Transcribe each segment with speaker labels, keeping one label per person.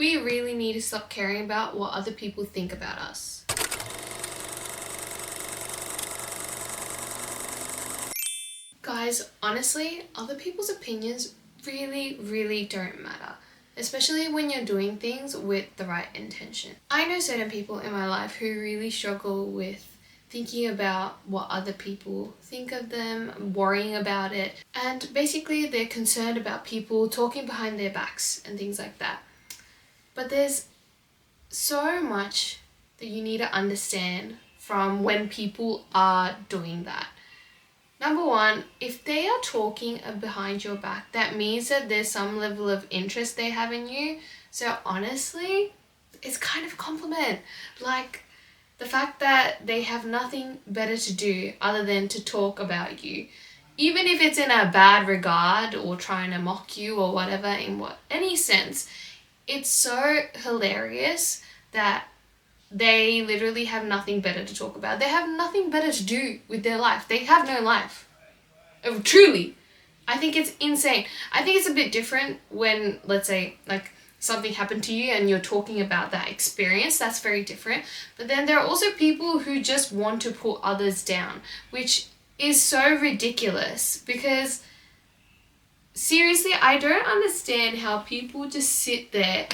Speaker 1: We really need to stop caring about what other people think about us. Guys, honestly, other people's opinions really don't matter, especially when you're doing things with the right intention. I know certain people in my life who really struggle with thinking about what other people think of them, worrying about it, and basically they're concerned about people talking behind their backs and things like that. But there's so much that you need to understand from when people are doing that. Number one, if they are talking behind your back, that means that there's some level of interest they have in you. So honestly, it's kind of a compliment. Like the fact that they have nothing better to do other than to talk about you. Even if it's in a bad regard or trying to mock you or whatever, in any sense, it's so hilarious that they literally have nothing better to talk about. They have nothing better to do with their life. They have no life. Truly. I think it's insane. I think it's a bit different when, let's say, like something happened to you and you're talking about that experience. That's very different. But then there are also people who just want to put others down, which is so ridiculous because seriously, I don't understand how people just sit there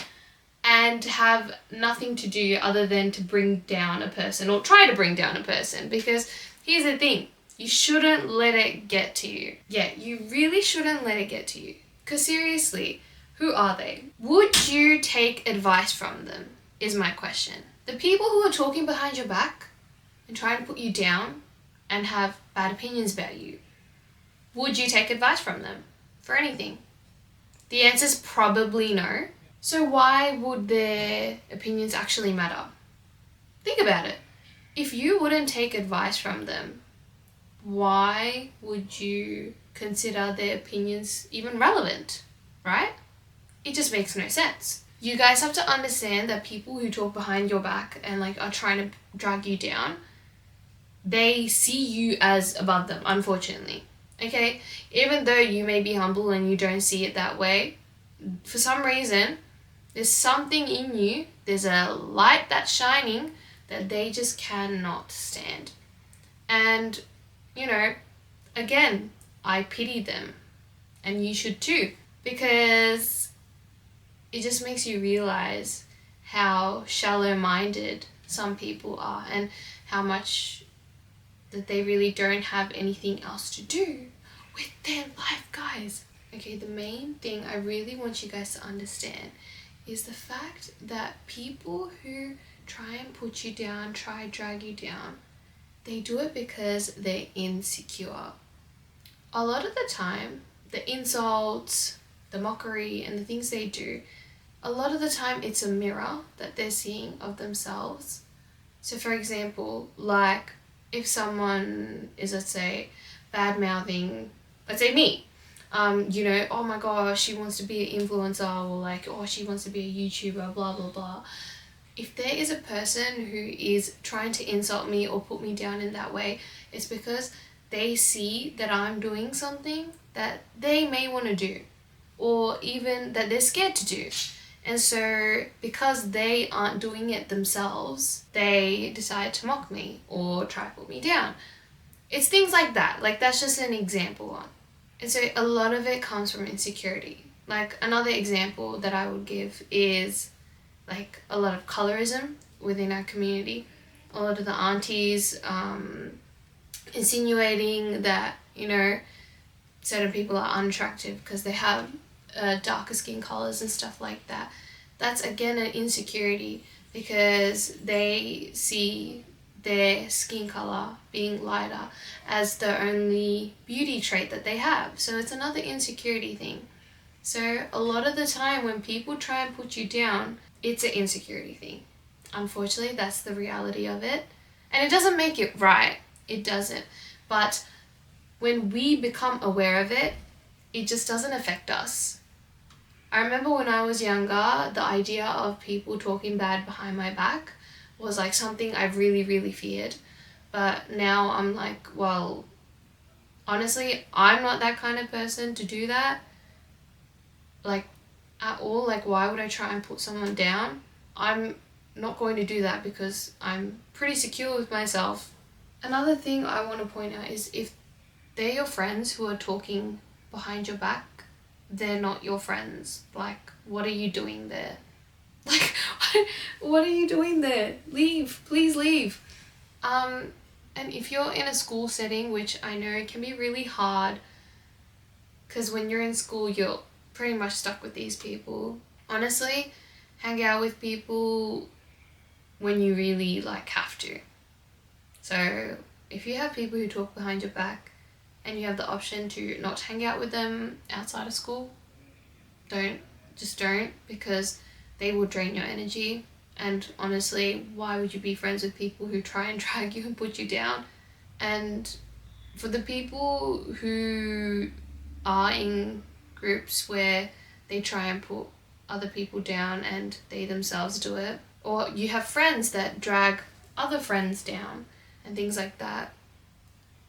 Speaker 1: and have nothing to do other than to bring down a person or try to bring down a person. Because here's the thing, you shouldn't let it get to you. Yeah, you really shouldn't let it get to you. Because seriously, who are they? Would you take advice from them is my question. The people who are talking behind your back and trying to put you down and have bad opinions about you, would you take advice from them for anything? The answer is probably no. So why would their opinions actually matter? Think about it. If you wouldn't take advice from them, why would you consider their opinions even relevant, right? It just makes no sense. You guys have to understand that people who talk behind your back and like are trying to drag you down, they see you as above them, unfortunately. Okay? Even though you may be humble and you don't see it that way, for some reason, there's something in you, there's a light that's shining that they just cannot stand. And, you know, again, I pity them. And you should too. Because it just makes you realize how shallow-minded some people are and how much that they really don't have anything else to do with their life, guys. Okay, the main thing I really want you guys to understand is the fact that people who try and put you down, try drag you down, they do it because they're insecure. A lot of the time, the insults, the mockery, and the things they do, a lot of the time it's a mirror that they're seeing of themselves. So for example, like if someone is, let's say, bad-mouthing, let's say me, oh my gosh, she wants to be an influencer, or like, oh, she wants to be a YouTuber, blah, blah, blah. If there is a person who is trying to insult me or put me down in that way, it's because they see that I'm doing something that they may want to do, or even that they're scared to do. And so because they aren't doing it themselves, they decide to mock me or try to put me down. It's things like that. Like, that's just an example. And so a lot of it comes from insecurity. Like, another example that I would give is like a lot of colorism within our community. A lot of the aunties insinuating that, certain people are unattractive because they have darker skin colors and stuff like that. That's again an insecurity because they see their skin color being lighter as the only beauty trait that they have. So it's another insecurity thing. So a lot of the time when people try and put you down, it's an insecurity thing. Unfortunately, that's the reality of it. And it doesn't make it right. It doesn't. But when we become aware of it, it just doesn't affect us. I remember when I was younger, the idea of people talking bad behind my back was like something I really feared. But now I'm like, well, honestly, I'm not that kind of person to do that. Like, at all. Like, why would I try and put someone down? I'm not going to do that because I'm pretty secure with myself. Another thing I want to point out is if they're your friends who are talking behind your back, they're not your friends. Like, what are you doing there? Like, what are you doing there? Leave, please leave. And if you're in a school setting, which I know can be really hard, because when you're in school, you're pretty much stuck with these people. Honestly, hang out with people when you really like have to. So if you have people who talk behind your back and you have the option to not hang out with them outside of school, don't. Just don't, because they will drain your energy. And honestly, why would you be friends with people who try and drag you and put you down? And for the people who are in groups where they try and put other people down and they themselves do it, or you have friends that drag other friends down and things like that,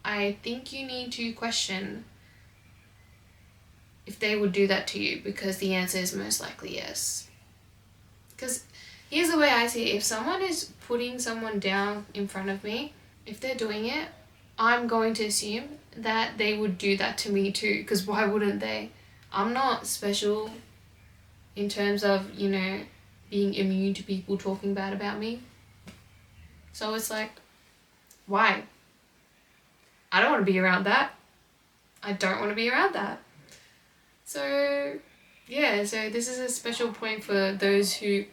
Speaker 1: I think you need to question if they would do that to you, because the answer is most likely yes. Because here's the way I see it: if someone is putting someone down in front of me, if they're doing it, I'm going to assume that they would do that to me too, because why wouldn't they? I'm not special in terms of, you know, being immune to people talking bad about me. So it's like, why? I don't want to be around that. I don't want to be around that. So yeah, so this is a special point for those who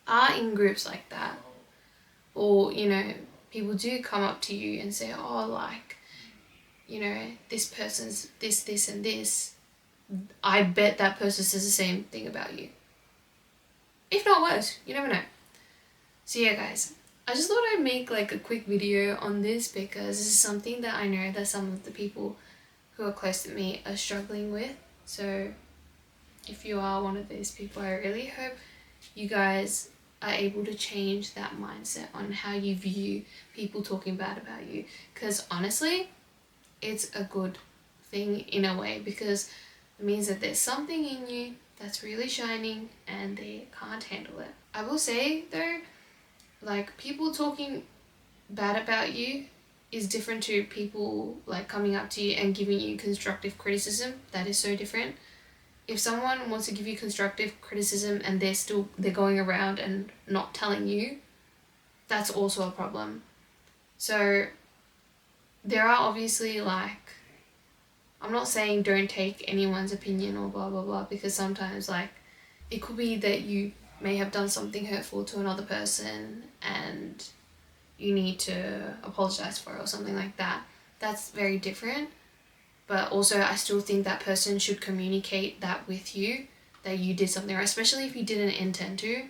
Speaker 1: are in groups like that, or, you know, people do come up to you and say, oh, like, you know, this person's this and this. I bet that person says the same thing about you. If not worse, you never know. So yeah, guys, I just thought I'd make like a quick video on this, because this is something that I know that some of the people who are close to me are struggling with. So if you are one of these people, I really hope you guys are able to change that mindset on how you view people talking bad about you. Because honestly, it's a good thing in a way, because it means that there's something in you that's really shining and they can't handle it. I will say though, like, people talking bad about you is different to people like coming up to you and giving you constructive criticism. That is so different. If someone wants to give you constructive criticism and they're going around and not telling you, that's also a problem. So there are obviously, like, I'm not saying don't take anyone's opinion or blah blah blah, because sometimes, like, it could be that you may have done something hurtful to another person and you need to apologize for it or something like that. That's very different. But also, I still think that person should communicate that with you, that you did something right, especially if you didn't intend to.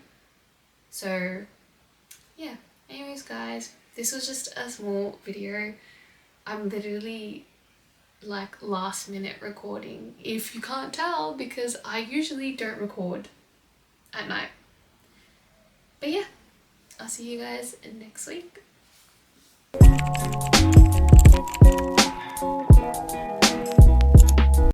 Speaker 1: So yeah, anyways guys, this was just a small video. I'm literally like last minute recording, if you can't tell, because I usually don't record at night. But yeah, I'll see you guys next week.